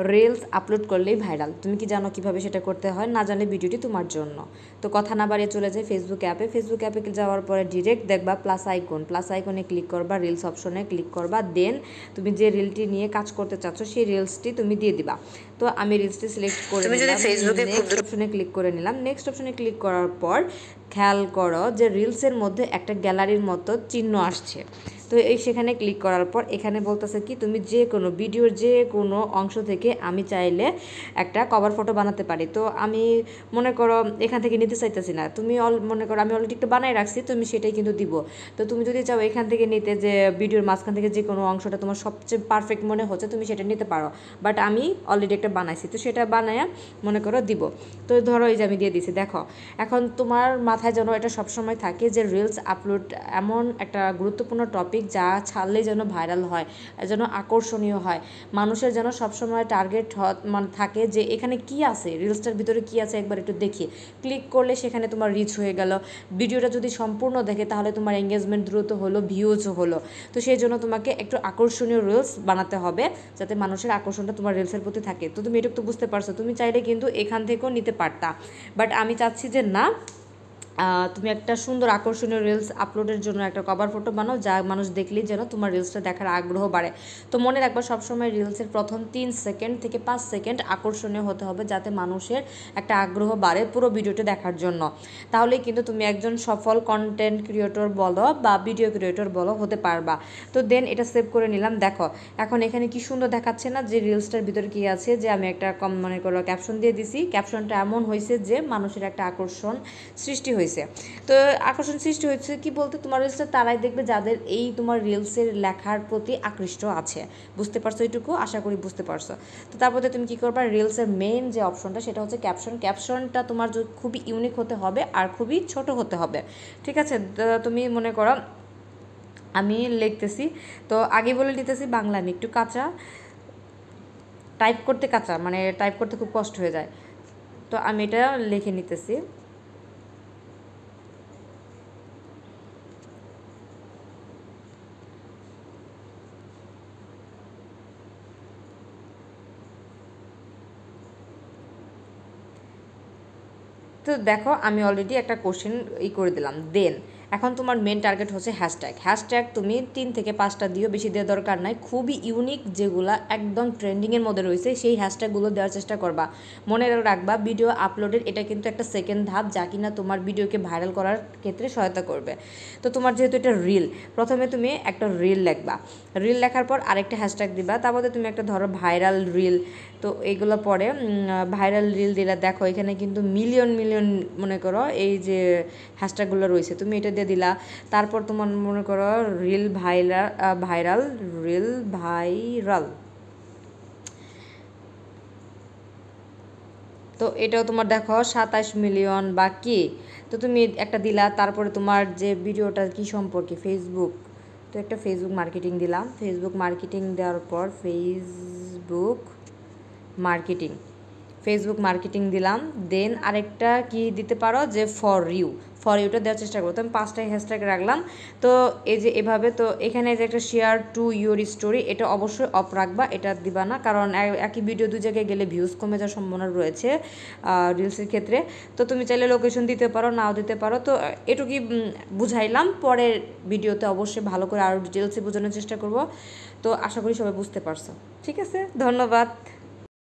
Reels upload করলেই viral. তুমি কি জানো কিভাবে সেটা করতে হয়? না জানলে ভিডিওটি তোমার জন্য। তো কথা না বাড়িয়ে চলে যায় ফেসবুক অ্যাপে। ফেসবুক অ্যাপে যাওয়ার পরে ডিরেক্ট দেখবা প্লাস আইকনে ক্লিক করবা, রিলস অপশনে ক্লিক করবা, দেন তুমি যে রিলটি নিয়ে কাজ করতে চাচ্ছ সেই রিলসটি তুমি দিয়ে দিবা। তো আমি রিলসটি সিলেক্ট করে নিলাম, নেক্সট অপশনে ক্লিক করে নিলাম। নেক্সট অপশনে ক্লিক করার পর খেয়াল করো যে রিলসের মধ্যে একটা গ্যালারির মতো চিহ্ন আসছে। তো সেখানে ক্লিক করার পর এখানে বলতেছে কি তুমি যে কোনো ভিডিওর যে কোনো অংশ থেকে আমি চাইলে একটা কভার ফটো বানাতে পারি। তো আমি মনে করো এখান থেকে নিতে চাইতেছি না, তুমি মনে করো আমি অলরেডি একটা বানাই রাখছি, তুমি সেটাই কিন্তু দিব। তো তুমি যদি চাও এখান থেকে নিতে যে ভিডিওর মাঝখান থেকে যে কোনো অংশটা তোমার সবচেয়ে পারফেক্ট মনে হচ্ছে তুমি সেটা নিতে পারো, বাট আমি অলরেডি একটা বানাইছি তো সেটা বানায় মনে করো দিব। তো ধরো এই যে আমি দিয়ে দিছি। দেখো এখন তোমার মাথায় যেন এটা সবসময় থাকে যে রিলস আপলোড এমন একটা গুরুত্বপূর্ণ টপিক যা ছাড়লেই যেন ভাইরাল হয়, যেন আকর্ষণীয় হয়, মানুষের যেন সবসময় টার্গেট মানে থাকে যে এখানে কি আছে, রিলসটার ভিতরে কি আছে একবার একটু দেখি। ক্লিক করলে সেখানে তোমার রিচ হয়ে গেল। ভিডিওটা যদি সম্পূর্ণ দেখে তাহলে তোমার এঙ্গেজমেন্ট দ্রুত হলো, ভিউজও হলো। তো সেই জন্য তোমাকে একটু আকর্ষণীয় রিলস বানাতে হবে যাতে মানুষের আকর্ষণটা তোমার রিলসের প্রতি থাকে। তো তুমি এটুকু তো বুঝতে পারছো, তুমি চাইলে কিন্তু এখান থেকেও নিতে পারতা, বাট আমি চাচ্ছি যে না, তুমি একটা সুন্দর আকর্ষণীয় রিলস আপলোডের জন্য একটা কভার ফটো বানাও যা মানুষ দেখলেই যেন তোমার রিলসটা দেখার আগ্রহ বাড়ে। তো মনে রাখবা সবসময় রিলসের প্রথম 3 সেকেন্ড থেকে 5 সেকেন্ড আকর্ষণীয় হতে হবে যাতে মানুষের একটা আগ্রহ বাড়ে পুরো ভিডিওটি দেখার জন্য। তাহলেই কিন্তু তুমি একজন সফল কন্টেন্ট ক্রিয়েটর বলো বা ভিডিও ক্রিয়েটর বলো হতে পারবা। তো দেন এটা সেভ করে নিলাম। দেখো এখন এখানে কি সুন্দর দেখাচ্ছে না যে রিলসটার ভিতরে কি আছে, যে আমি একটা মনে করো ক্যাপশন দিয়ে দিছি। ক্যাপশনটা এমন হয়েছে যে মানুষের একটা আকর্ষণ সৃষ্টি হয়েছে। তো আকর্ষণ সৃষ্টি হয়েছে কি বলতে তোমার রিলসটা তারাই দেখবে যাদের এই তোমার রিলসের লেখার প্রতি আকৃষ্ট আছে। বুঝতে পারছো এইটুকু? আশা করি বুঝতে পারছো। তো তারপরে তুমি কি করবা, রিলসের মেইন যে অপশনটা সেটা হচ্ছে ক্যাপশন। ক্যাপশনটা তোমার খুবই ইউনিক হতে হবে আর খুবই ছোট হতে হবে, ঠিক আছে? তুমি মনে করো আমি লিখতেছি, তো আগে বলে নিতেছি বাংলা আমি একটু কাঁচা, টাইপ করতে কাঁচা, মানে টাইপ করতে খুব কষ্ট হয়ে যায়। তো আমি এটা লিখে নিতেছি। তো দেখো আমি অলরেডি একটা কোশ্চেন করে দিলাম। দেন এখন তোমার মেন টার্গেট হচ্ছে হ্যাশট্যাগ। হ্যাশট্যাগ তুমি 3 থেকে 5টা দিও, বেশি দেওয়ার দরকার নাই। খুবই ইউনিক যেগুলো একদম ট্রেন্ডিংয়ের মধ্যে রয়েছে সেই হ্যাশট্যাগুলো দেওয়ার চেষ্টা করবা। মনে রাখবা ভিডিও আপলোডের এটা কিন্তু একটা সেকেন্ড ধাপ যা কিনা তোমার ভিডিওকে ভাইরাল করার ক্ষেত্রে সহায়তা করবে। তো তোমার যেহেতু এটা রিল, প্রথমে তুমি একটা রিল লিখবা। রিল লেখার পর আরেকটা হ্যাশট্যাগ দিবা, তারপরে তুমি একটা ধরো ভাইরাল রিল। তো এইগুলো পরে ভাইরাল রিল দিলে দেখো এখানে কিন্তু মিলিয়ন মিলিয়ন মনে করো এই যে হ্যাশট্যাগুলো রয়েছে, তুমি এটা দিয়ে দিলা। তারপর তোমার মনে করো রিল ভাইরাল রিল ভাইরাল, তো এটাও তোমার দেখো 27 মিলিয়ন বা কি। তো তুমি একটা দিলা, তারপরে তোমার যে ভিডিওটা কি সম্পর্কে ফেসবুক, তো একটা ফেসবুক মার্কেটিং দিলাম। ফেসবুক মার্কেটিং দেওয়ার পর ফেসবুক মার্কেটিং দিলাম। দেন আরেকটা কি দিতে পারো যে ফর ইউটা দেওয়ার চেষ্টা করো। তো আমি 5টা হ্যাশট্যাগ রাখলাম। তো এই যে এভাবে, তো এখানে যে একটা শেয়ার টু ইউর স্টোরি এটা অবশ্যই অফ রাখবা, এটা দিবা না, কারণ একই ভিডিও 2 জায়গায় গেলে ভিউজ কমে যাওয়ার সম্ভাবনা রয়েছে রিলসের ক্ষেত্রে। তো তুমি চাইলে লোকেশন দিতে পারো, নাও দিতে পারো। তো এটুকুই বুঝাইলাম, পরের ভিডিওতে অবশ্যই ভালো করে আরও ডিটেলসে বোঝানোর চেষ্টা করব। তো আশা করি সবাই বুঝতে পারছো। ঠিক আছে, ধন্যবাদ।